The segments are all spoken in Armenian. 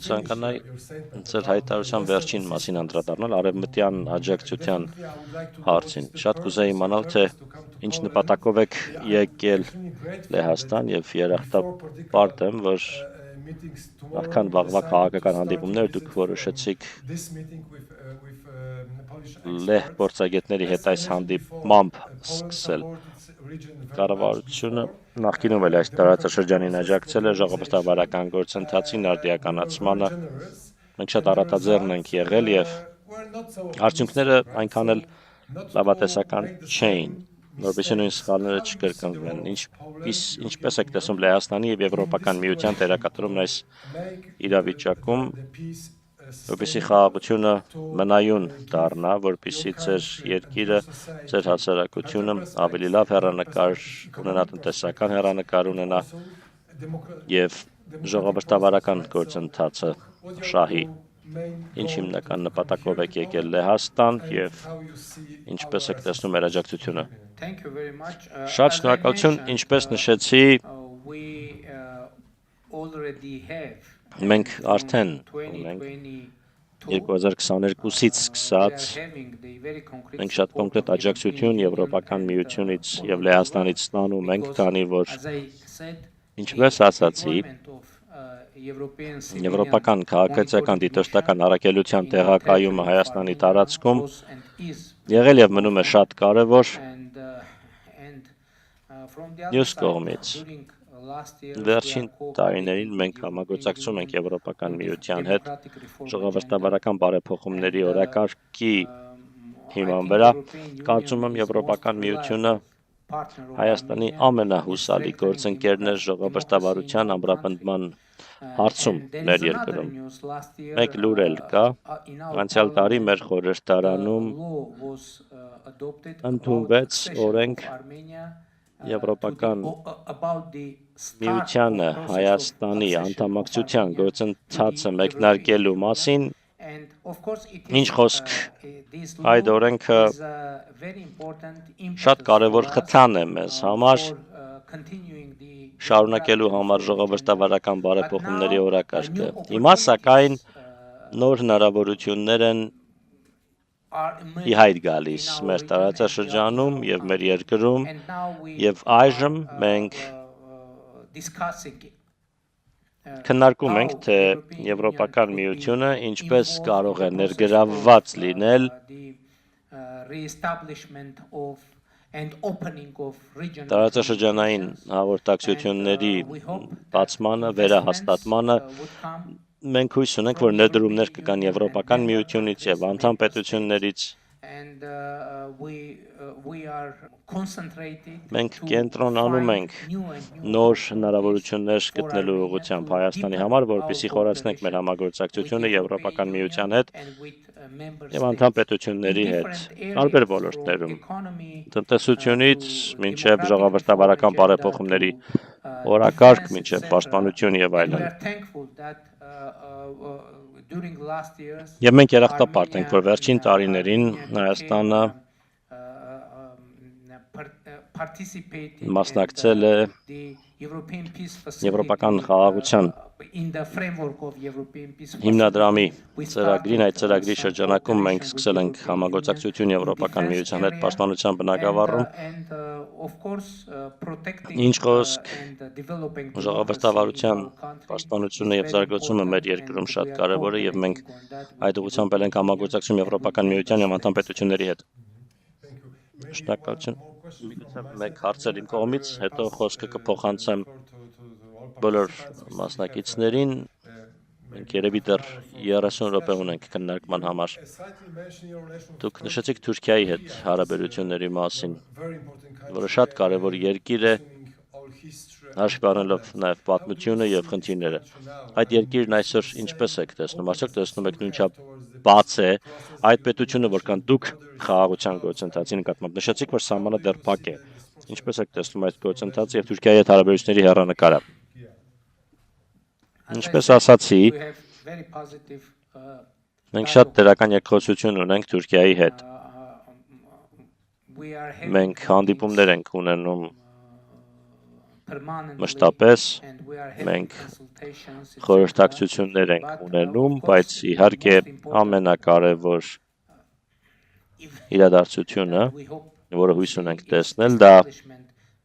Ցանկանայի ձեր հայտարարության վերջին մասին անդրադառնալ արևմտյան աջակցության հարցին։ Շատ կուզեի իմանալ, թե ինչ նպատակով եք եկել Լեհաստան եւ երախտապարտ եմ, որ նախքան վաղվա քաղաքական հանդիպումներ դուք որոշեցիք Լեհ գործագետների հետ այս հանդիպմամբ սկսել։ Կառավարությունը նախկինում էլ այս տարածաշրջանին աջակցել է ժողովրդավարական գործընթացին արդիականացմանը։ Մենք շատ առատաձեռն ենք եղել եւ արդյունքները այնքան էլ լավատեսական չէին, որովհետեւ նույն սխալները չկրկնվեն։ Ինչպես եք տեսնում Լեհաստանի եւ Եվրոպական միության դերակատարումն այս իրավիճակում, որպեսզի խաղաղությունը մնայուն դառնա, որպեսզի ձեր երկիրը, ձեր հասարակությունը ավելի լավ հեռանկար ունենա, տնտեսական հեռանկար ունենա եւ ժողովրդավարական գործընթացը շահի։ Ինչ հիմնական նպատակով եք եկել Լեհաստան եւ ինչպես եք տեսնում մեր աջակցությունը։ Շատ շնորհակալություն, ինչպես նշեցի, մենք արդեն ունենք 2022-ից սկսած մենք շատ կոնկրետ աջակցություն Եվրոպական միությունից եւ Լեհաստանից ստանում ենք, քանի որ ինչպես ասացի, Եվրոպական քաղաքացիական դիտորդական առաքելության տեղակայումը Հայաստանի տարածքում եղել եւ մնում է շատ կարեւոր։ Մյուս կողմից վերջին տարիներին մենք համագործակցում ենք Եվրոպական միության հետ ժողովրդավարական բարեփոխումների օրակարգի հիման վրա։ Կարծում եմ Եվրոպական միությունը Հայաստանի ամենահուսալի գործընկերն է ժողովրդավարության ամրապնդման հարցում մեր երկրում։ Մեկ լուր էլ կա, անցյալ տարի մեր խորհրդարանում ընդունվեց օրենք Եվրոպական միությանը Հայաստանի անդամակցության գործընթացը մեկնարկելու մասին, ինչ խոսք այդ օրենքը շատ կարևոր խթան է մեզ համար շարունակելու համար ժողովրդավարական բարեփոխումների օրակարգը։ Հիմա սակայն նոր հնարավորություններ են ի հայտ գալիս մեր տարածաշրջանում եւ մեր երկրում եւ այժմ մենք քննարկում ենք, թե Եվրոպական միությունը ինչպես կարող է ներգրավված լինել տարածաշրջանային հաղորդակցությունների բացմանը, վերահաստատմանը։ Մենք հույս ունենք, որ ներդրումներ կգան Եվրոպական միությունից եւ անդամ պետություններից։ Մենք կենտրոնանում ենք նոր հնարավորություններ գտնելու ուղղությամբ Հայաստանի համար, որպեսզի խորացնենք մեր համագործակցությունը Եվրոպական միության հետ եւ անդամ պետությունների հետ տարբեր ոլորտներում, տնտեսությունից մինչեւ ժողովրդավարական բարեփոխումների օրակարգ, մինչեւ պաշտպանություն եւ այլն։ Եվ մենք երախտապարտ ենք, որ վերջին տարիներին Հայաստանը մասնակցել է Եվրոպական խաղաղության հիմնադրամի ծրագրին։ Այդ ծրագրի շրջանակում մենք սկսել ենք համագործակցություն Եվրոպական միության հետ պաշտպանության բնագավառում։ Ինչ խոսք ժողովրդավարության պաշտպանությունը եւ զարգացումը մեր երկրում շատ կարեւոր է եւ մենք այդ ուղղությամբ ենք համագործակցում Եվրոպական միության եւ անդամ պետությունների հետ։ Շնորհակալություն։ Մեկ հարցեր իմ կողմից, հետո խոսքը կփոխանցեմ բոլոր մասնակիցներին։ Մենք երևի դեռ 30 րոպե ունենք քննարկման համար։ Դուք նշեցիք Թուրքիայի հետ հարաբերությունների մասին, որը շատ կարևոր երկիր է, հաշվի առնելով նաև պատմությունը եւ խնդիրները։ Այդ երկիրն այսօր ինչպես եք տեսնում, արդյոք տեսնում եք նույնչափ բաց է այդ պետությունը, որքան դուք խաղաղության գործընթացի նկատմամբ նշեցիք, որ սահմանը դեռ փակ է։ Ինչպես եք տեսնում այդ գործընթացը եւ Թուրքիայի հետ հարաբերությունների հեռանկարը։ Ինչպես ասացի, մենք շատ դրական երկխոսություն ունենք Թուրքիայի հետ։ Մենք հանդիպումներ ենք ունենում մշտապես մենք խորհրդակցություններ ենք ունենում, բայց իհարկե ամենակարևոր իրադարձությունը, որը հույս ունենք տեսնել, դա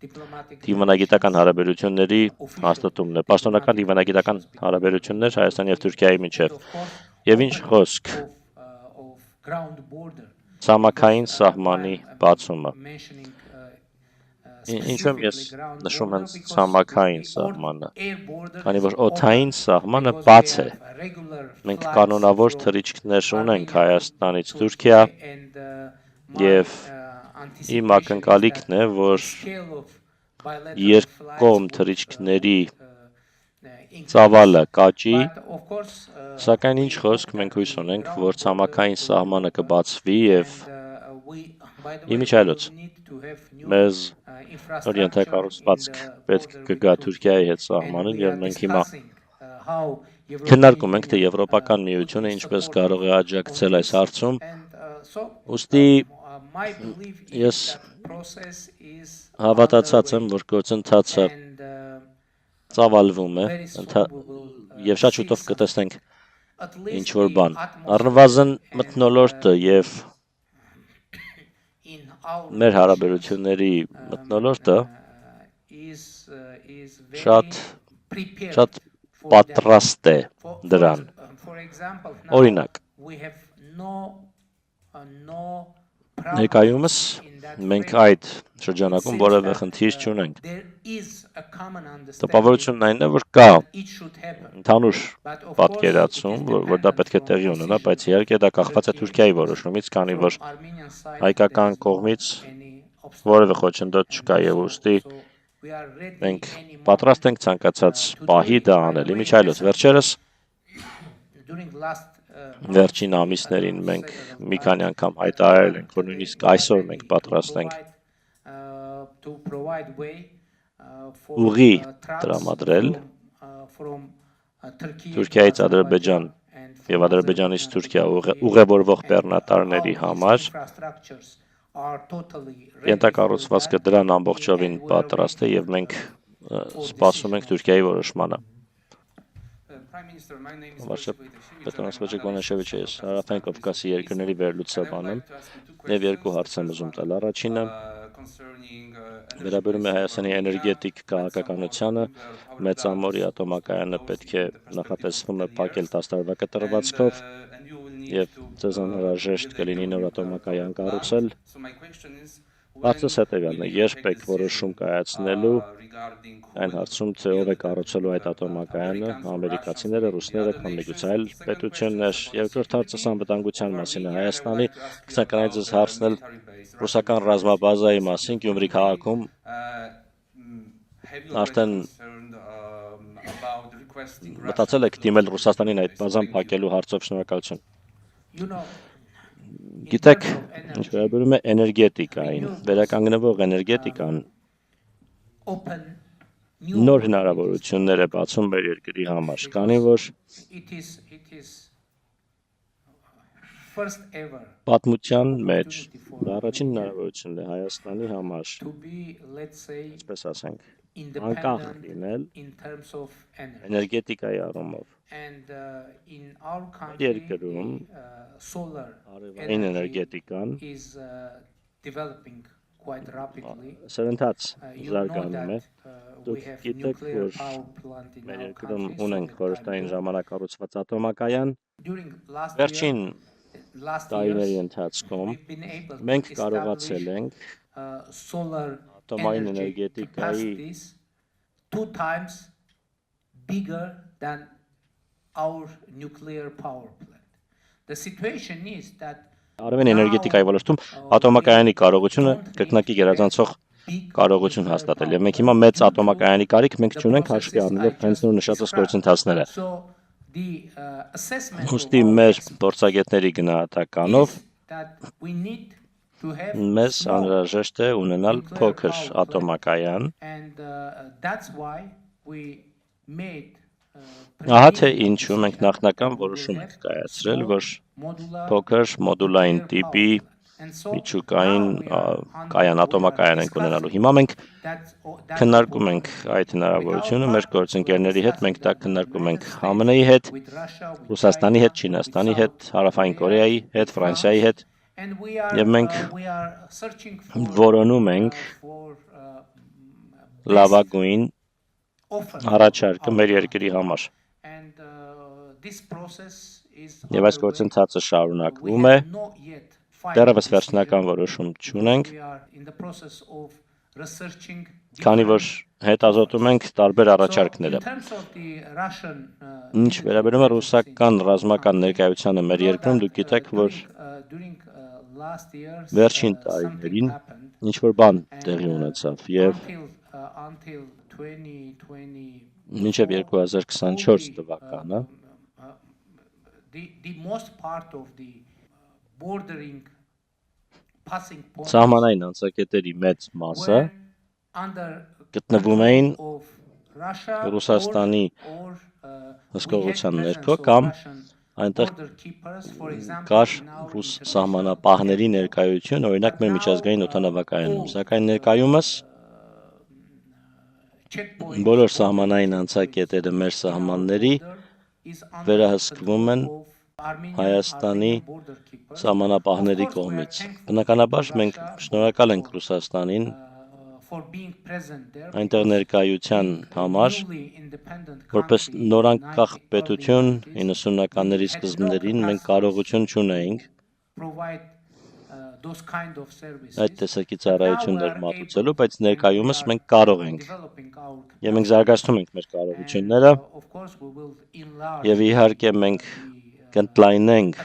դիվանագիտական հարաբերությունների հաստատումն է, պաշտոնական դիվանագիտական հարաբերություններ Հայաստանի և Թուրքիայի միջև, եւ ինչ խոսք ցամաքային սահմանի բացումը։ Ինչու եմ ես նշում հենց ցամաքային սահմանը, քանի որ օդային սահմանը բաց է։ Մենք կանոնավոր թռիչքներ ունենք Հայաստանից Թուրքիա եւ իմ ակնկալիքն է, որ երկկողմ թռիչքների ծավալը կաճի, սակայն ինչ խոսք մենք հույս ունենք, որ ցամաքային սահմանը կբացվի եւ իմիջիայլոց մեզ նոր ենթակառուցվածք պետք կգա Թուրքիայի հետ սահմանին եւ մենք հիմա քննարկում ենք, թե Եվրոպական միությունը ինչպես կարող է աջակցել այս հարցում, ուստի ես հավատացած եմ, որ գործընթացը ծավալվում է եւ շատ շուտով կտեսնենք ինչ-որ բան։ Առնվազն մթնոլորտը եւ մեր հարաբերությունների մթնոլորտը շատ պատրաստ է դրան։ Օրինակ, ներկայումս մենք այդ շրջանակում որևէ խնդիր չունենք։ Տպավորությունն այն է, որ կա ընդհանուր պատկերացում, որ դա պետք է տեղի ունենա, բայց իհարկե դա կախված է Թուրքիայի որոշումից, քանի որ հայկական կողմից որևէ խոչընդոտ չկա եւ ուստի մենք պատրաստ ենք ցանկացած պահի դա անել։ Իմիջիայլոց վերջին ամիսներին մենք մի քանի անգամ հայտարարել ենք, որ նույնիսկ այսօր մենք պատրաստ ենք ուղի տրամադրել Թուրքիայից Ադրբեջան եւ Ադրբեջանից Թուրքիա ուղևորվող բեռնատարների համար ենթակառուցվածքը դրան ամբողջովին պատրաստ է եւ մենք սպասում ենք Թուրքիայի որոշմանը։ Հարավային Կովկասի երկրների վերլուծաբան եմ եւ երկու հարց եմ ուզում տալ։ Առաջինը վերաբերում է Հայաստանի էներգետիկ քաղաքականությանը, Մեծամորի ատոմակայանը պետք է նախատեսվում է փակել 10 տարվա կտրվածքով եւ ձեզ անհրաժեշտ կլինի նոր ատոմակայան կառուցել։ Հարցս հետեւյալն է. երբ եք որոշում կայացնելու այն հարցում, թե ով է կառուցելու այդ ատոմակայանը, ամերիկացիները, ռուսները կամ միգուցե այլ պետություններ։ Երկրորդ հարցս անվտանգության մասին է Հայաստանի, կցանկանայի ձեզ հարցնել ռուսական ռազմաբազայի մասին Գյումրի քաղաքում արդեն մտածել եք դիմել Ռուսաստանին այդ բազան փակելու հարցով։ Շնորհակալություն։ Գիտեք, ինչ վերաբերում է էներգետիկային, վերականգնվող էներգետիկան նոր հնարավորություններ է բացում մեր երկրի համար, քանի որ պատմության մեջ դա առաջին հնարավորությունն է Հայաստանի համար, այսպես ասենք, անկախ լինել էներգետիկայի առումով։ Երկրում արևային էներգետիկան սրընթաց զարգանում է։ Դուք գիտեք, որ մեր երկրում ունենք խորհրդային ժամանակ կառուցված ատոմակայան։ Վերջին տարիների ընթացքում մենք կարողացել ենք ատոմային էներգետիկայի արևային էներգետիկայի ոլորտում ատոմակայանի կարողությունը կրկնակի գերազանցող կարողություն հաստատել եւ մենք հիմա մեծ ատոմակայանի կարիք մենք չունենք հաշվի առնելով հենց նոր նշածած գործընթացները։ Ուստի մեր փորձագետների գնահատականով մեզ անհրաժեշտ է ունենալ փոքր ատոմակայան։ Ահա թե ինչու մենք նախնական որոշում ենք կայացրել, որ փոքր մոդուլային տիպի միջուկային ատոմակայան ենք ունենալու։ Հիմա մենք քննարկում ենք այդ հնարավորությունը մեր գործընկերների հետ, մենք դա քննարկում ենք ԱՄՆ-ի հետ, Ռուսաստանի հետ, Չինաստանի հետ, Հարավային Կորեայի հետ, Ֆրանսիայի հետ, եւ մենք որոնում ենք լավագույն առաջարկը մեր երկրի համար։ Եվ այս գործընթացը շարունակվում է, դեռևս վերջնական որոշում չունենք, քանի որ հետազոտում ենք տարբեր առաջարկները։ Ինչ վերաբերում է ռուսական ռազմական ներկայությանը մեր երկրում, դուք գիտեք, որ վերջին տարիներին ինչ-որ բան տեղի ունեցավ եւ մինչև 2024 թվականը սահմանային անցակետերի մեծ մասը գտնվում էին Ռուսաստանի հսկողության ներքո կամ այնտեղ կար ռուս սահմանապահների ներկայություն, օրինակ մեր միջազգային օդանավակայանում, սակայն ներկայումս բոլոր սահմանային անցակետերը մեր սահմանների վերահսկվում են Հայաստանի սահմանապահների կողմից։ Բնականաբար մենք շնորհակալ ենք Ռուսաստանին այնտեղ ներկայության համար, որպես նորանկախ պետություն 90-ականների սկզբներին մենք կարողություն չունեինք այդ տեսակի ծառայություններ մատուցելու, բայց ներկայումս մենք կարող ենք եւ մենք զարգացնում ենք մեր կարողությունները եւ իհարկե մենք կընդլայնենք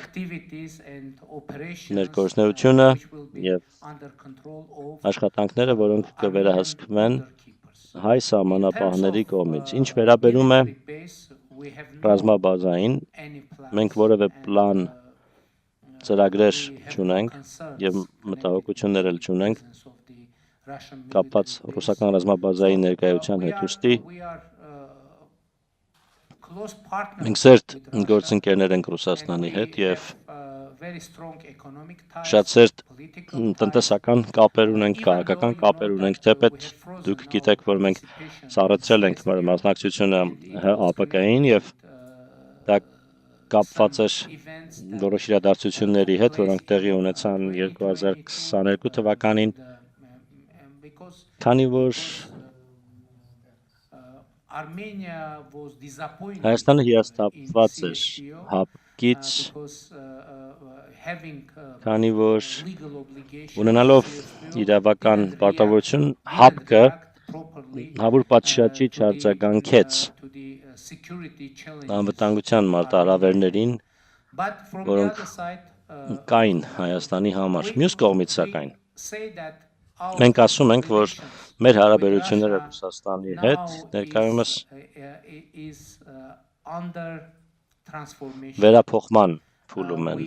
մեր գործունեությունը եւ աշխատանքները, որոնք կվերահսկվեն հայ սահմանապահների կողմից։ Ինչ վերաբերում է ռազմաբազային, մենք որևէ պլան ծրագրեր չունենք եւ մտահոգություններ էլ չունենք կապված ռուսական ռազմաբազայի ներկայության հետ, ուստի մենք սերտ գործընկերներ ենք Ռուսաստանի հետ եւ շատ սերտ տնտեսական կապեր ունենք, քաղաքական կապեր ունենք, թեպետ դուք գիտեք, որ մենք սառեցրել ենք մեր մասնակցությունը ՀԱՊԿ-ին եւ դա կապված էր որոշ իրադարձությունների հետ, որոնք տեղի ունեցան 2022 թվականին, քանի որ Հայաստանը հիասթափված էր ՀԱՊԿ-ից, քանի որ ունենալով իրավական պարտավորություն ՀԱՊԿ-ը հավուր պատշաճի չարձագանքեց անվտանգության մարտահրավերներին, որոնք կային Հայաստանի համար։ Մյուս կողմից սակայն մենք ասում ենք, որ մեր հարաբերությունները Ռուսաստանի հետ ներկայումս վերափոխման փուլում են։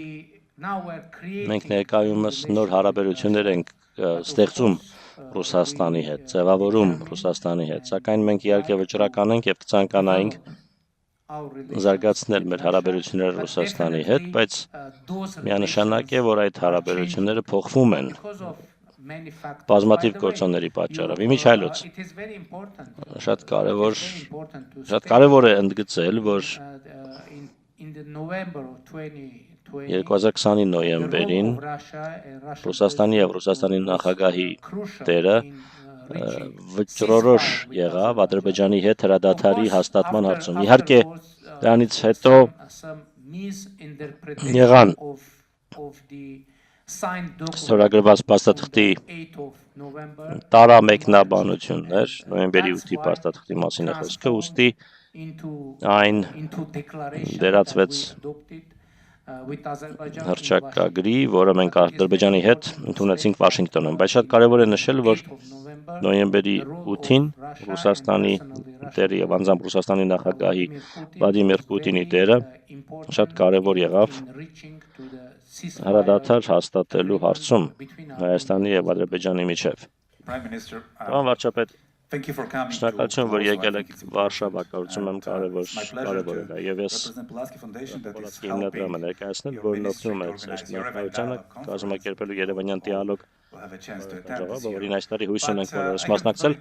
Մենք ներկայումս նոր հարաբերություններ ենք ստեղծում Ռուսաստանի հետ, ձևավորում Ռուսաստանի հետ, սակայն մենք իհարկե վճռական ենք եւ կցանկանայինք զարգացնել մեր հարաբերությունները Ռուսաստանի հետ, բայց միանշանակ է, որ այդ հարաբերությունները փոխվում են բազմաթիվ գործոնների պատճառով։ Իմիջիայլոց շատ կարևոր է ընդգծել, որ 2020-ի նոյեմբերին Ռուսաստանի եւ Ռուսաստանի նախագահի դերը վճռորոշ եղավ Ադրբեջանի հետ հրադադարի հաստատման հարցում։ Իհարկե դրանից հետո եղան ստորագրված փաստաթղթի տարամեկնաբանություններ, նոյեմբերի 8-ի փաստաթղթի մասին է խոսքը, ուստի այն վերածվեց հռչակագրի, որը մենք Ադրբեջանի հետ ընդունեցինք Վաշինգտոնում, բայց շատ կարևոր է նշել, որ նոյեմբերի 8-ին Ռուսաստանի դերը եւ անձամբ Ռուսաստանի նախագահի Վլադիմիր Պուտինի դերը շատ կարևոր եղավ հրադադար հաստատելու հարցում Հայաստանի եւ Ադրբեջանի միջև։ Պարոն վարչապետ, Շնորհակալություն, որ եկել եք Վարշավա, կարծում եմ կարևոր է դա, եւ ես Պոլացկի հիմնադրամը ներկայացնել, որն օգնում է ներկայությանը կազմակերպելու Երևանյան դիալոգ ժողովը, որին այս տարի հույս ունենք բոլորս մասնակցել։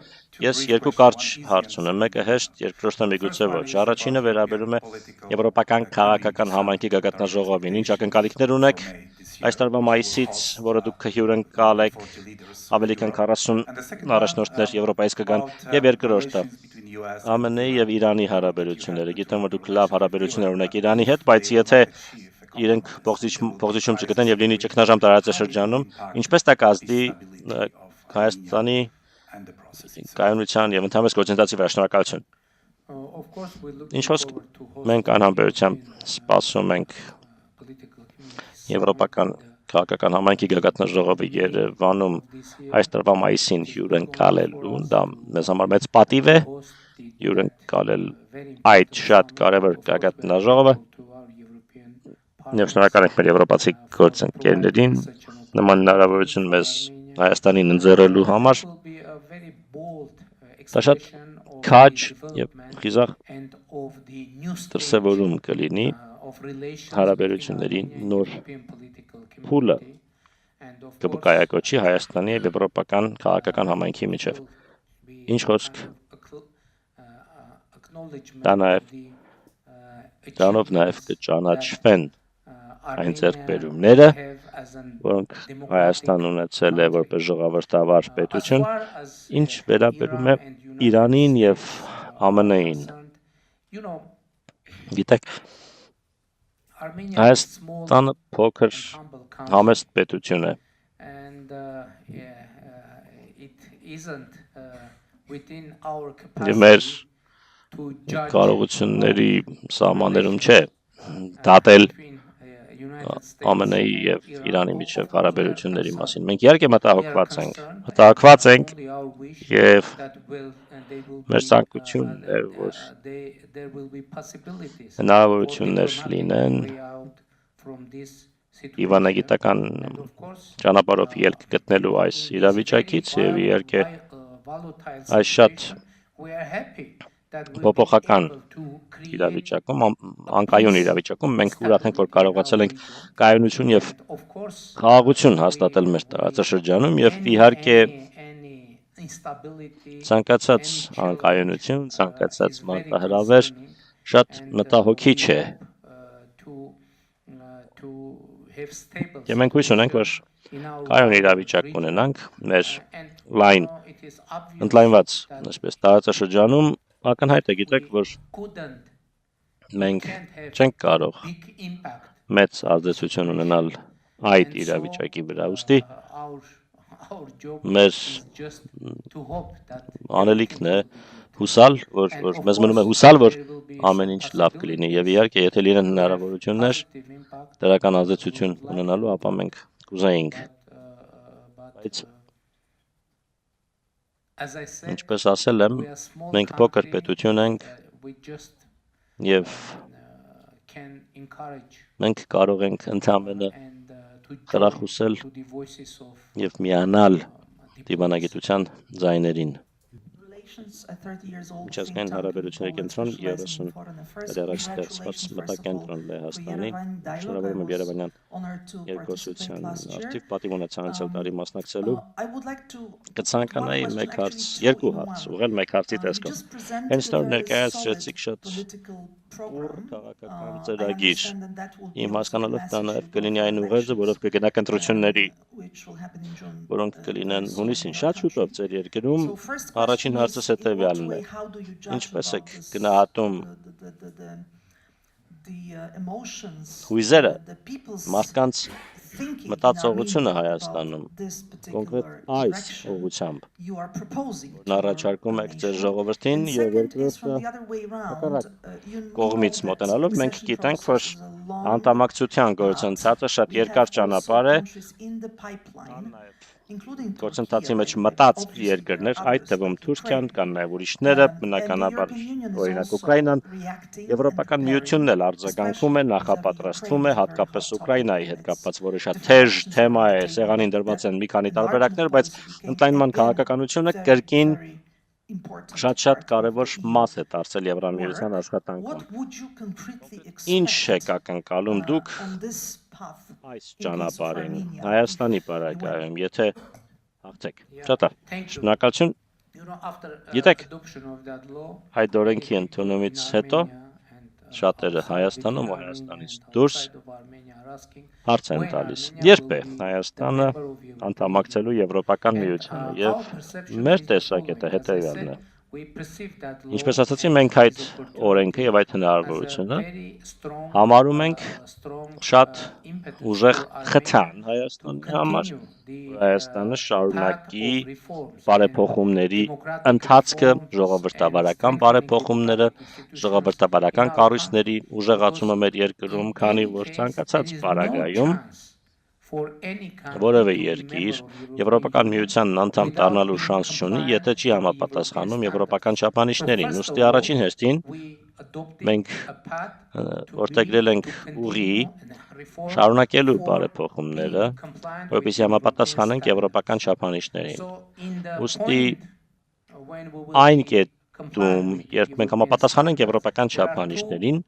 Ես երկու կարճ հարց ունեմ, մեկը հեշտ, երկրորդը միգուցե ոչ։ Առաջինը վերաբերում է Եվրոպական քաղաքական համայնքի գագաթնաժողովին։ Ինչ ակնկալիքներ ունեք այս տարվա մայիսից, որը դուք հյուրընկալ եք, ավելի քան 40 առաջնորդներ Եվրոպայից կգան, եւ երկրորդը ԱՄՆ-ի եւ Իրանի հարաբերությունները։ Գիտեմ, որ դուք լավ հարաբերություններ ունեք Իրանի հետ, բայց եթե իրենք փոխզիջում չգտնեն եւ լինի ճգնաժամ տարածաշրջանում, ինչպես դա կազդի Հայաստանի կայունության եւ ընդհանրապես գործընթացի վրա։ Շնորհակալություն։ Ինչ խոսք մենք անհամբերությամբ սպասում ենք Եվրոպական քաղաքական համայնքի գագաթնաժողովը Երևանում այս տարվա մայիսին հյուրընկալելուն, դա մեզ համար մեծ պատիվ է հյուրընկալել այդ շատ կարևոր գագաթնաժողովը եւ շնորհակալ ենք մեր եվրոպացի գործընկերներին նման հնարավորություն մեզ Հայաստանին ընձեռելու համար։ Դա շատ քաջ եւ խիզախ դրսևորում կլինի հարաբերությունների նոր փուլը կկայակոչի Հայաստանի եւ եվրոպական քաղաքական համայնքի միջեւ։ Ինչ խոսք դրանով նաեւ կճանաչվեն այն ձեռքբերումները, որոնք Հայաստան ունեցել է որպես ժողովրդավար պետություն, ինչ վերաբերում է Իրանին եւ ԱՄՆ-ին։ Գիտեք, Հայաստանը փոքր համեստ պետություն է։ Եվ մեր կարողությունների սահմաններում չէ դատել ԱՄՆ-ի եւ Իրանի միջև հարաբերությունների մասին։ Մենք իհարկե մտահոգված ենք եւ մեր ցանկությունն է, որ հնարավորություններ լինեն դիվանագիտական ճանապարհով ելք գտնելու այս իրավիճակից եւ իհարկե այս շատ փոփոխական իրավիճակում, անկայուն իրավիճակում մենք ուրախ ենք, որ կարողացել ենք կայունություն եւ խաղաղություն հաստատել մեր տարածաշրջանում եւ իհարկե ցանկացած անկայունություն, ցանկացած մարտահրավեր շատ մտահոգիչ է։ Եվ մենք հույս ունենք, որ կայուն իրավիճակ ունենանք մեր ընդլայնված տարածաշրջանում։ Ակնհայտ է, գիտեք, որ մենք չենք կարող մեծ ազդեցություն ունենալ այդ իրավիճակի վրա, ուստի մեր անելիքն է հուսալ, որ մեզ մնում է հուսալ, որ ամեն ինչ լավ կլինի եւ իհարկե եթե լինեն հնարավորություններ դրական ազդեցություն ունենալու, ապա մենք կուզեինք։ Բայց ինչպես ասել եմ, մենք փոքր պետություն ենք եւ մենք կարող ենք ընդհանրապես խրախուսել եւ միանալ դիվանագիտության ձայներին։ Միջազգային հարաբերությունների կենտրոն 30 տարի առաջ ստեղծված մտակենտրոն Լեհաստանի, շնորհավորում եմ Երևանյան երկխոսության արդիվ պատիվ ունեցանցել տարի մասնակցելու։ Կցանկանայի երկու հարց, ուղղել մեկ հարցի տեսքով։ Հենց նոր ներկայացրեցիք շատ քաղաքական ծրագիր։ Իմ հասկանալով դա նաև կլինի այն ուղերձը, որով կգնաք ընտրությունների, որոնք կլինեն հունիսին շատ շուտով ձեր երկրում։ Առաջին հարցս հետևյալն է. ինչպես եք գնահատում հույզերը, մարդկանց մտածողությունը Հայաստանում, կոնկրետ այս ուղղությամբ, որն առաջարկում եք ձեր ժողովրդին եւ երկրորդը կողմից մոտենալով, մենք գիտենք, որ անդամակցության գործընթացը շատ երկար ճանապարհ է, գործընթացի մեջ մտած երկրներ, այդ թվում Թուրքիան, կան նաև ուրիշները, բնականաբար օրինակ Ուկրաինան, Եվրոպական միությունն էլ արձագանքում է, նախապատրաստվում է, հատկապես Ուկրաինայի հետ կապված, որը շատ թեժ թեմա է, սեղանին դրված են մի քանի տարբերակներ, բայց ընդլայնման քաղաքականությունը կրկին շատ կարևոր մաս է դարձել Եվրամիության աշխատանքում։ Ինչ եք ակնկալում դուք այս ճանապարհին Հայաստանի պարագայում, եթե հաղթեք։ Շատ լավ։ Շնորհակալություն։ Գիտեք, այդ օրենքի ընդունումից հետո շատերը Հայաստանում ու Հայաստանից դուրս հարց են տալիս. երբ է Հայաստանը անդամակցելու Եվրոպական միությանը, եւ մեր տեսակետը հետեւյալն է. ինչպես ասացի, մենք այդ օրենքը եւ այդ հնարավորությունը համարում ենք շատ ուժեղ խթան Հայաստանի համար, Հայաստանը շարունակի բարեփոխումների ընթացքը, ժողովրդավարական բարեփոխումները, ժողովրդավարական կառույցների ուժեղացումը մեր երկրում, քանի որ ցանկացած պարագայում որևէ երկիր Եվրոպական միությանն անդամ դառնալու շանս չունի, եթե չի համապատասխանում եվրոպական չափանիշներին։ Ուստի առաջին հերթին մենք որդեգրել ենք ուղի շարունակելու բարեփոխումները, որպեսզի համապատասխանենք եվրոպական չափանիշներին։ Ուստի այն կետում, երբ մենք համապատասխանենք եվրոպական չափանիշներին,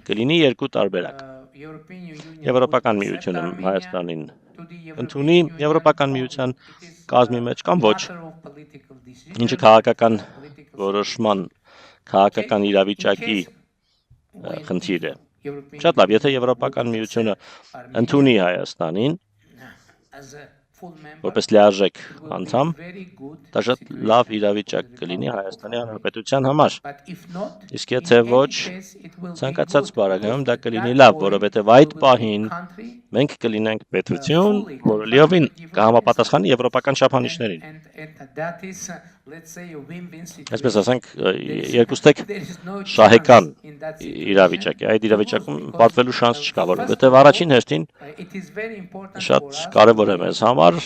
կլինի երկու տարբերակ։ Եվրոպական միությունը Հայաստանին ընդունի Եվրոպական միության կազմի մեջ կամ ոչ, ինչը քաղաքական որոշման, քաղաքական իրավիճակի խնդիր է։ Շատ լավ, եթե Եվրոպական միությունը ընդունի Հայաստանին որպես լիարժեք անդամ, դա շատ լավ իրավիճակ կլինի Հայաստանի Հանրապետության համար։ Իսկ եթե ոչ, ցանկացած պարագայում դա կլինի լավ, որովհետև այդ պահին մենք կլինենք պետություն, որը լիովին կհամապատասխանի եվրոպական չափանիշներին։ Այսպես ասենք, երկուստեք շահեկան իրավիճակ է։ Այդ իրավիճակում պատվելու շանս չկա, որովհետև առաջին հերթին շատ կարևոր է մեզ համար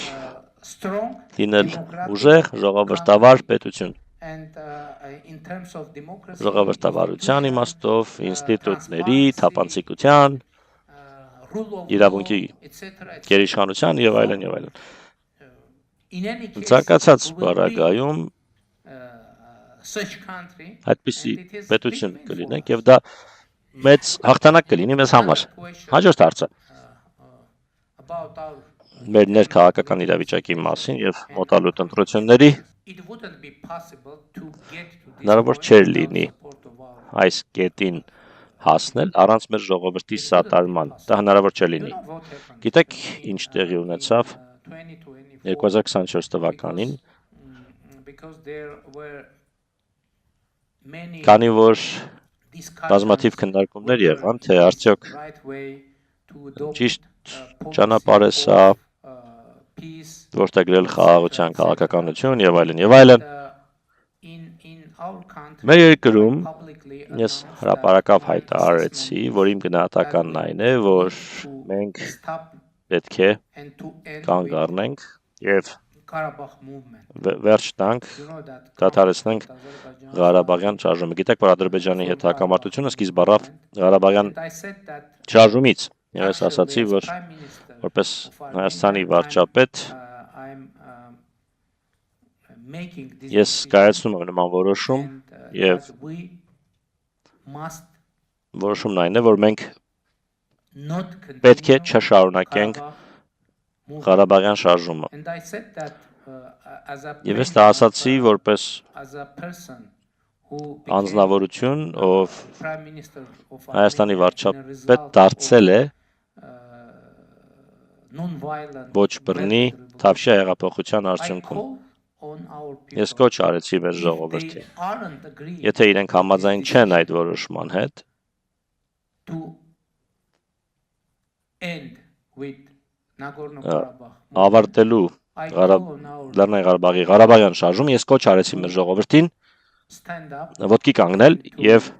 լինել ուժեղ, ժողովրդավար պետություն։ Ժողովրդավարության իմաստով, ինստիտուտների, թափանցիկության, իրավունքի գերիշխանության եւ այլն եւ այլն։ Ցանկացած պարագայում այդպիսի պետություն կլինենք եւ դա մեծ հաղթանակ կլինի մեզ համար։ Հաջորդ հարցը մեր ներքաղաքական իրավիճակի մասին եւ մոտալուտ ընտրությունների հնարավոր չէր լինի այս կետին հասնել առանց մեր ժողովրդի սատարման։ Դա հնարավոր չէ լինի։ Գիտեք, ինչ տեղի ունեցավ 2024 թվականին, քանի որ բազմաթիվ քննարկումներ եղան, թե արդյոք ճիշտ ճանապարհ է սա որդեգրել խաղաղության քաղաքականություն եւ այլն եւ այլն։ Մեր երկրում ես հրապարակավ հայտարարեցի, որ իմ գնահատականն այն է, որ մենք պետք է կանգ առնենք եւ վերջ տանք, դադարեցնենք Ղարաբաղյան շարժումը։ Գիտեք, որ Ադրբեջանի հետ հակամարտությունը սկիզբ առավ Ղարաբաղյան շարժումից։ Ես ասացի, որ որպես Հայաստանի վարչապետ ես կայացնում եմ նման որոշում եւ որոշումն այն է, որ մենք պետք է չշարունակենք Ղարաբաղյան շարժումը։ Եվ ես դա ասացի որպես անձնավորություն, ով Հայաստանի վարչապետ դարձել է ոչ բռնի Թավշյա հեղափոխության արդյունքում։ Ես կոչ արեցի մեր ժողովրդին, եթե իրենք համաձայն չեն այդ որոշման հետ, ավարտելու Լեռնային Ղարաբաղի Ղարաբաղյան շարժումը, ես կոչ արեցի մեր ժողովրդին ոտքի կանգնել եւ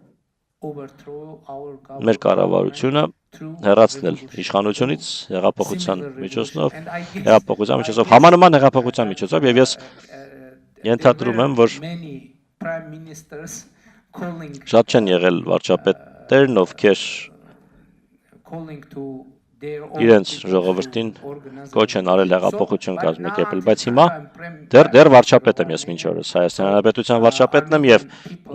մեր կառավարությունը հեռացնել իշխանությունից հեղափոխության միջոցով, համանման հեղափոխության միջոցով, եւ ես ենթադրում եմ, որ շատ չեն եղել վարչապետերն, ովքեր իրենց ժողովրդին կոչ են արել հեղափոխություն կազմակերպել, բայց հիմա դեռ վարչապետ եմ ես մինչ օրս, Հայաստանի Հանրապետության վարչապետն եմ եւ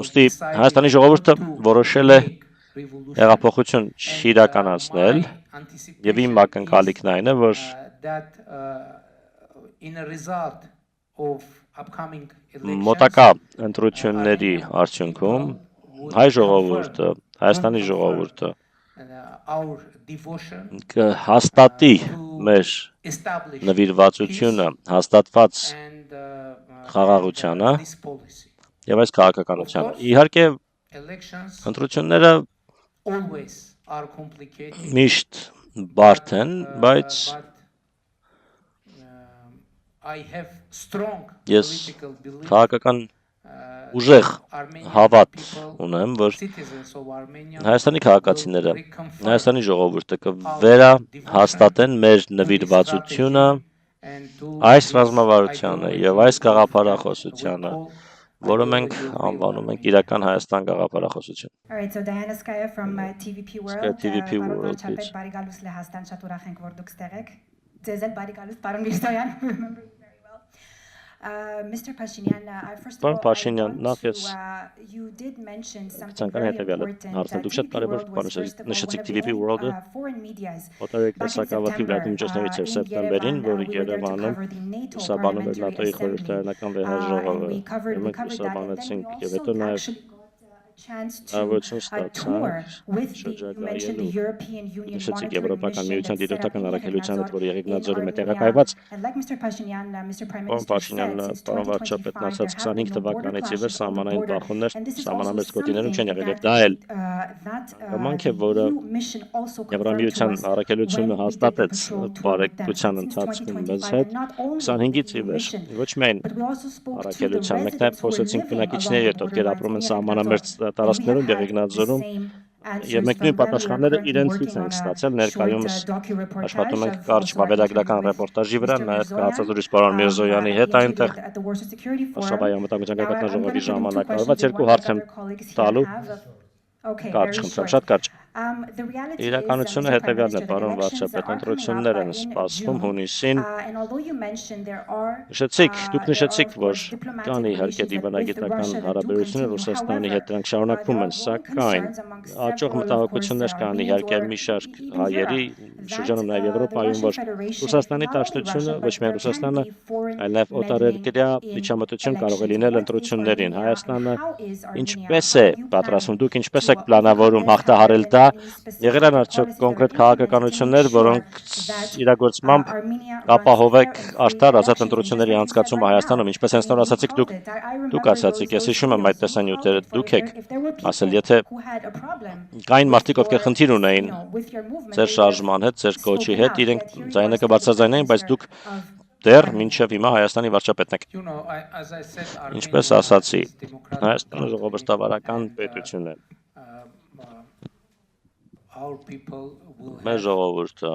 ուստի Հայաստանի ժողովուրդը որոշել է հեղափոխություն չիրականացնել եւ իմ ակնկալիքն այն է, որ մոտակա ընտրությունների արդյունքում հայ ժողովուրդը, Հայաստանի ժողովուրդը կհաստատի մեր նվիրվածությունը հաստատված խաղաղությանը եւ այս քաղաքականությանը։ Իհարկե ընտրությունները միշտ բարդ են, բայց ես քաղաքական ուժեղ հավատ ունեմ, որ Հայաստանի քաղաքացիները, Հայաստանի ժողովուրդը կվերահաստատեն մեր նվիրվածությունը այս ռազմավարությանը եւ այս գաղափարախոսությանը, որը մենք անվանում ենք իրական Հայաստան գաղափարախոսություն։ Alright, so Diana Skaya from TVP World. TVP World, please. Բարի գալուս Լեհաստան, շատ ուրախ ենք, որ դուք ստեղ եք։ Ձեզ էլ բարի գալուս, պարոն Միրզոյան, remember you very well. Mr. Pashinyan, first of all, Pashinyan, you did mention something very very important. TVP World was first of all one of the only foreign medias back in September in India with her to cover the NATO Parliamentary Assembly, and we covered that, and then we also actually got a chance to tour with you mentioned the European Union monitoring mission that's set up in Armenia. And like Mr. Pashinyan, Mr. Prime Minister said, since 2025 there have been no border clashes on the border, and this is also something that EU mission also confirmed to us when we did the patrol tour with them. Since 2025, and not only the mission, but we also spoke to the residents who were living along the borderlines տարածքներում Եղեգնաձորում եւ մենք նույն պատասխանները իրենցից ենք ստացել ներկայումս աշխատում ենք կարճ վավերագրական ռեպորտաժի վրա նաեւ կհացազրույց պարոն Միրզոյանի հետ այնտեղ Վարշավայի անվտանգության գագաթնաժողովի ժամանակ արված երկու հարց եմ տալու կարճ խնդրեմ շատ կարճ իրականությունը հետեւյալն է պարոն վարչապետ ընտրություններ են սպասվում հունիսին դուք նշեցիք որ կան իհարկե դիվանագիտական հարաբերություններ Ռուսաստանի հետ դրանք շարունակվում են սակայն աճող մտահոգություններ կան իհարկե մի շարք հայերի շրջանում նաև Եվրոպայում որ Ռուսաստանի դաշնությունը ոչ միայն Ռուսաստանը այլ նաև օտարերկրյա միջամտություն կարող է լինել ընտրություններին Հայաստանը ինչպես է պատրաստվում դուք ինչպես եք պլանավորում հաղթահարել դա եղել են արդյոք կոնկրետ քաղաքականություններ, որոնք իրագործմամբ ապահովեք արդար ազատ ընտրությունների անցկացումը Հայաստանում, ինչպես հենց նոր ասացիք դուք ասացիք, ես հիշում եմ այդ տեսանյութերը, դուք եք ասել, եթե կային մարդիկ, ովքեր խնդիր ունեին ձեր շարժման հետ, ձեր կոչի հետ, իրենք ձայնը կբարձրաձայնեին, բայց դուք դեռ մինչև հիմա Հայաստանի վարչապետն եք։ Ինչպես ասացի, Հայաստանը ժողովրդավարական պետություն է։ Մեր ժողովուրդը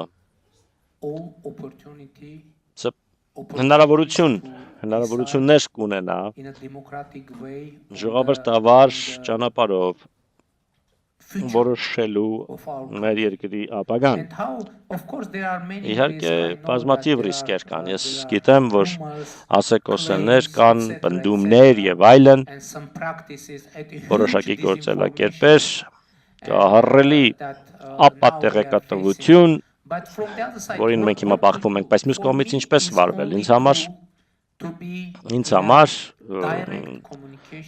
հնարավորություններ կունենա ժողովրդավար ճանապարհով որոշելու մեր երկրի ապագան։ Իհարկե, բազմաթիվ ռիսկեր կան։ Ես գիտեմ, որ ասեկոսներ կան, պնդումներ եւ այլն, որոշակի գործելակերպեր, ահռելի ապատեղեկատվություն, որին մենք հիմա բախվում ենք, բայց մյուս կողմից ինչպես վարվել։ Ինձ համար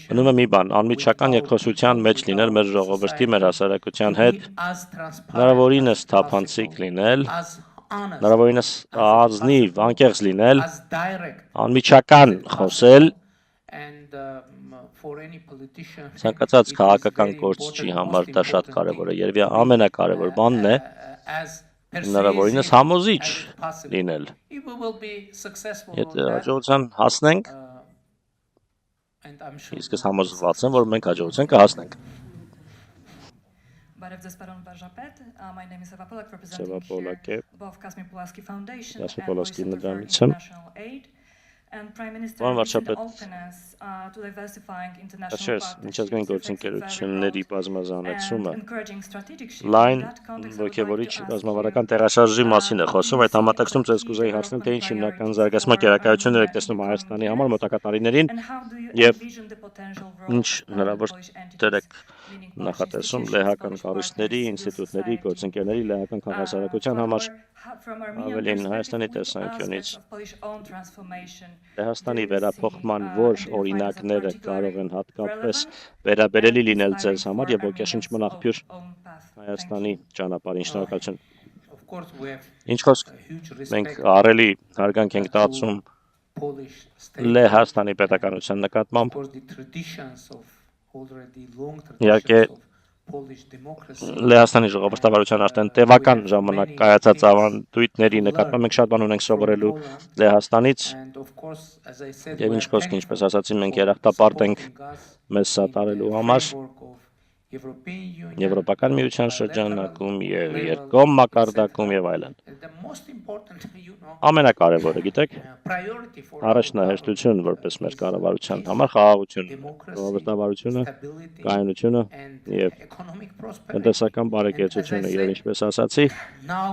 մնում է մի բան, անմիջական երկխոսության մեջ լինել մեր ժողովրդի, մեր հասարակության հետ, հնարավորինս թափանցիկ լինել, հնարավորինս ազնիվ, անկեղծ լինել, անմիջական խոսել, ցանկացած քաղաքական գործչի համար դա շատ կարևոր է, երևի ամենակարևոր բանն է հնարավորինս համոզիչ լինել։ Եթե հաջողության հասնենք, իսկ ես համոզված եմ, որ մենք հաջողության կհասնենք։ My name is Eva Polak, representing Eva Polak, here both Kasmi Pulaski Foundation Kasmi and Pulaski Voice of International Aid. And Prime Minister Պարոն recent վարչապետ, openness to diversifying international Աշխես, միջազգային գործընկերությունների բազմազանեցումը and encouraging strategic shift լայն in that context, I would like ոգևորիչ to ask ռազմավարական you, տեղաշարժի մասին է how խոսում, do you այդ see համատեքստում the ձեզ key կուզեի հասնել, թե ինչ development հիմնական priorities զարգացման for կերակայություններ եք Armenia տեսնում in the Հայաստանի coming համար years? մոտակա տարիներին And how do you եւ envision the potential role ինչ of private հնարավոր Polish entities, դեր եք meaning Polish նախատեսում institutions, լեհական Polish կառույցների, partners, civil ինստիտուտների, society? գործընկերների լեհական քաղաքասարակության համար From Armenian ավելին perspective, Հայաստանի which տեսանկյունից aspects of Polish own transformation Լեհաստանի do you վերափոխման see, որ and do you find as օրինակները particularly կարող են հատկապես relevant վերաբերելի and լինել inspiring ձեզ համար for եւ ոգեշնչման Armenians աղբյուր of own path? Thank Հայաստանի you. ճանապարհին շնորհակալություն։ Of course, we have Ինչ խոսք huge մենք respect ահռելի հարգանք ենք տածում Polish state. Լեհաստանի պետականության նկատմամբ։ Of course, the traditions of already long Իհարկե traditions of Polish democracy. Լեհաստանի ժողովրդավարության արդեն տևական ժամանակ կայացած ավանդույթների նկատմամբ մենք շատ բան ունենք սովորելու Լեհաստանից And of course, as I said, եւ we ինչ are խոսք ինչպես thankful ասացի մենք for երախտապարտ ենք supporting us մեզ սա in the տարելու համար framework of European Union, Եվրոպական միության bilateral շրջանակում եւ level, երկկողմ մակարդակում եւ այլն։ And the most important, you know, Ամենակարևորը գիտեք priority for առաջնահերթություն որպես մեր կառավարության համար խաղաղությունն է, democracy, ժողովրդավարությունը, stability, կայունությունը and եւ economic prosperity. տնտեսական բարեկեցությունը եւ ինչպես ասացի Now,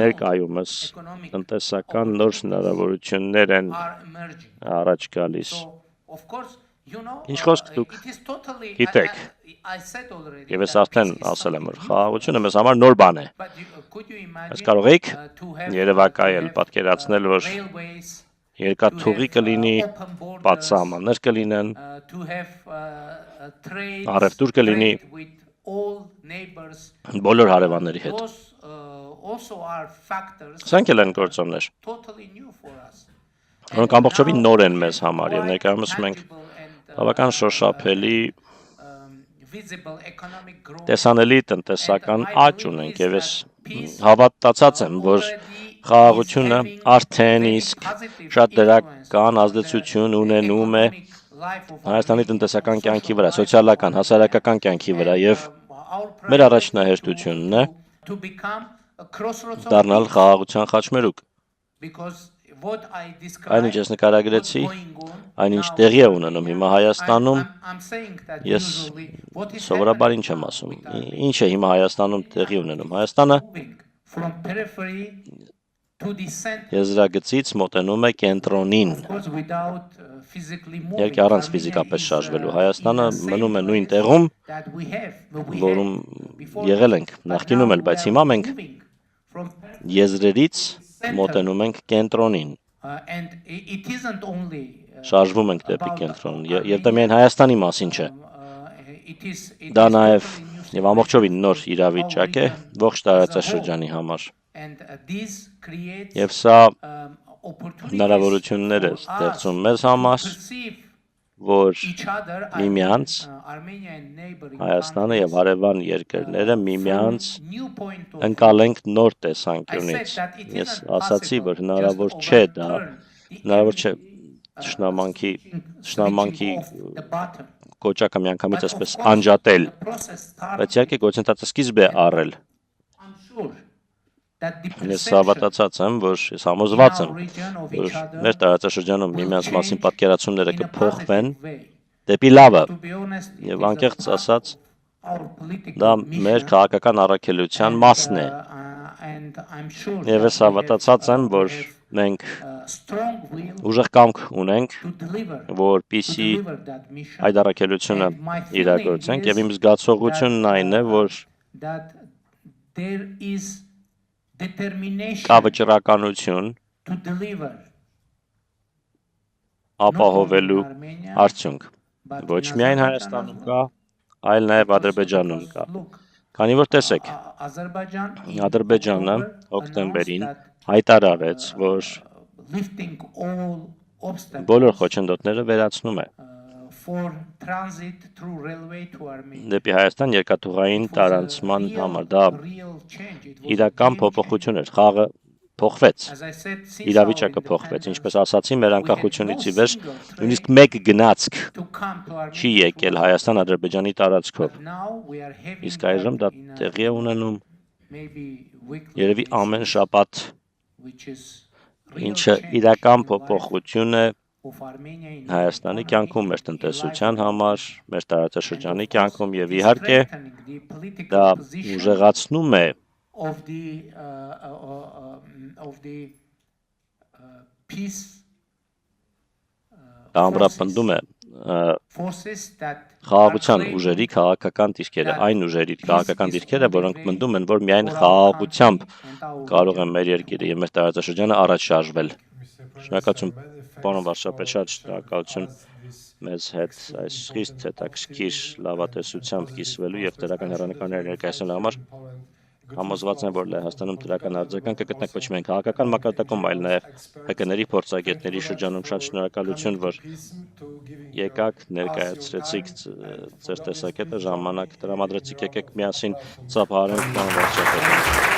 ներկայումս economic տնտեսական նոր հնարավորություններ են are emerging. առաջ գալիս։ So, of course, you know, Ինչ խոսք դուք it is totally, գիտեք I said already եւ ես that արդեն peace is ասել եմ որ something new. խաղաղությունը մեզ համար նոր բան է։ But could you imagine, Բայց կարող եք to have, երևակայել, պատկերացնել, որ railways, երկաթուղի կլինի, open borders, բացահամաններ կլինեն, to have trade առևտուր կլինի with all neighbors. բոլոր հարևանների հետ։ Those also are factors Սրանք էլ են գործոններ, totally new for us. որոնք ամբողջովին նոր են մեզ համար եւ ներկայումս մենք բավական շոշափելի visible economic growth տեսանելի տնտեսական աճ ունենք եւ ես հավատացած եմ, որ խաղաղությունը արդեն իսկ շատ դրական ազդեցություն ունենում է Հայաստանի տնտեսական կյանքի վրա, սոցիալական, հասարակական կյանքի վրա եւ մեր առաջնահերթությունն է to become a crossroads of դառնալ peace. խաղաղության խաչմերուկ։ Because what I Այնինչ ես described, նկարագրեցի, what's going on այնինչ now տեղի է in ունենում Armenia, հիմա Հայաստանում, I'm saying that ես usually what is սովորաբար ինչ happening եմ now ասում, with Armenia, ինչ է հիմա Հայաստանում տեղի ունենում։ Հայաստանը moving from periphery to the center, եզրագծից մոտենում է կենտրոնին, of course, without physically moving. Իհարկե առանց Armenia ֆիզիկապես is, շարժվելու։ in Հայաստանը the same մնում է նույն place տեղում, that we had որում before եղել this, ենք but նախկինում now էլ, բայց we are հիմա մենք moving from եզրերից մոտենում ենք կենտրոնին, and it isn't only շարժվում ենք դեպի about կենտրոն, Armenia, եւ դա միայն Հայաստանի մասին չէ։ it Դա is նաեւ totally new եւ ամբողջովին նոր situation իրավիճակ է for our region ողջ as a տարածաշրջանի համար։ whole. And this creates Եվ սա opportunities հնարավորություններ է for us ստեղծում մեզ համար, to perceive որ each other, միմյանց Armenia and neighboring Հայաստանը եւ countries, հարևան երկրները միմյանց from new point of view. ընկալենք նոր I said տեսանկյունից։ that it Ես isn't ասացի, possible որ հնարավոր just չէ դա, overturn the հնարավոր չէ enemy, շնամանքի switching off the button. կոճակը միանգամից But of այսպես course, անջատել, the process starts. բայց իհարկե գործընթացը սկիզբ է առել։ I'm sure that the Ես perception հավատացած եմ, որ ես in համոզված our եմ, region of որ each other մեր տարածաշրջանում will միմյանց մասին change պատկերացումները in a կփոխվեն positive way. դեպի լավը։ To be honest, it Եվ is a անկեղծ part ասած, of our political դա mission, մեր քաղաքական առաքելության and, մասն է։ and I'm sure Եվ ես that we հավատացած եմ, have, որ we have մենք strong will ուժեղ կամք ունենք, to deliver որպիսի that mission. այդ առաքելությունը And my feeling իրագործենք եւ is իմ զգացողությունն այն է, որ that there is determination կա վճռականություն to deliver ապահովելու not only in Armenia, արդյունք։ but Ոչ in միայն Azerbaijan Հայաստանում as կա, well. այլ նաեւ Because Ադրբեջանում կա։ look, Քանի որ տեսեք, Azerbaijan in Ադրբեջանը October հոկտեմբերին announced that, հայտարարեց, որ lifting all obstacles բոլոր խոչընդոտները վերացնում է for transit through railway to Armenia. դեպի Հայաստան երկաթուղային It was a տարանցման real- համար։ Դա real change. It was a իրական game փոփոխություն changer. էր, խաղը փոխվեց, As I said, since իրավիճակը our փոխվեց, independence, ինչպես ասացի, մեր անկախությունից ի վեր single train նույնիսկ մեկ գնացք to come to Armenia չի եկել to- Հայաստան-Ադրբեջանի տարածքով։ But now we are having Իսկ այժմ դա that in a տեղի է ունենում maybe weekly երևի basis, ամեն շաբաթ, which is real ինչը change իրական in life փոփոխություն է Հայաստանի կյանքում, մեր տնտեսության համար, մեր տարածաշրջանի կյանքում եւ իհարկե դա ուժեղացնում է դա ամրապնդում է խաղաղության ուժերի քաղաքական դիրքերը, այն ուժերի քաղաքական դիրքերը, որոնք մտնում են, որ միայն խաղաղությամբ կարող են մեր երկիրը եւ մեր տարածաշրջանը առաջ շարժվել։ Շնորհակալություն, պարոն վարչապետ, շատ շնորհակալություն մեզ հետ այս խիստ հետաքրքիր լավատեսությամբ կիսվելու եւ դրական հեռանկարներ ներկայացնելու համար։ Համոզված եմ, որ Լեհաստանում դրական արձագանքը կգտնեք ոչ միայն քաղաքական մակարդակում, այլ նաև ՀԿ-ների փորձագետների շրջանում։ Շատ շնորհակալություն, որ եկաք, ներկայացրեցիք ձեր տեսակետը, ժամանակ տրամադրեցիք, եկեք միասին ծափահարենք պարոն վարչապետին։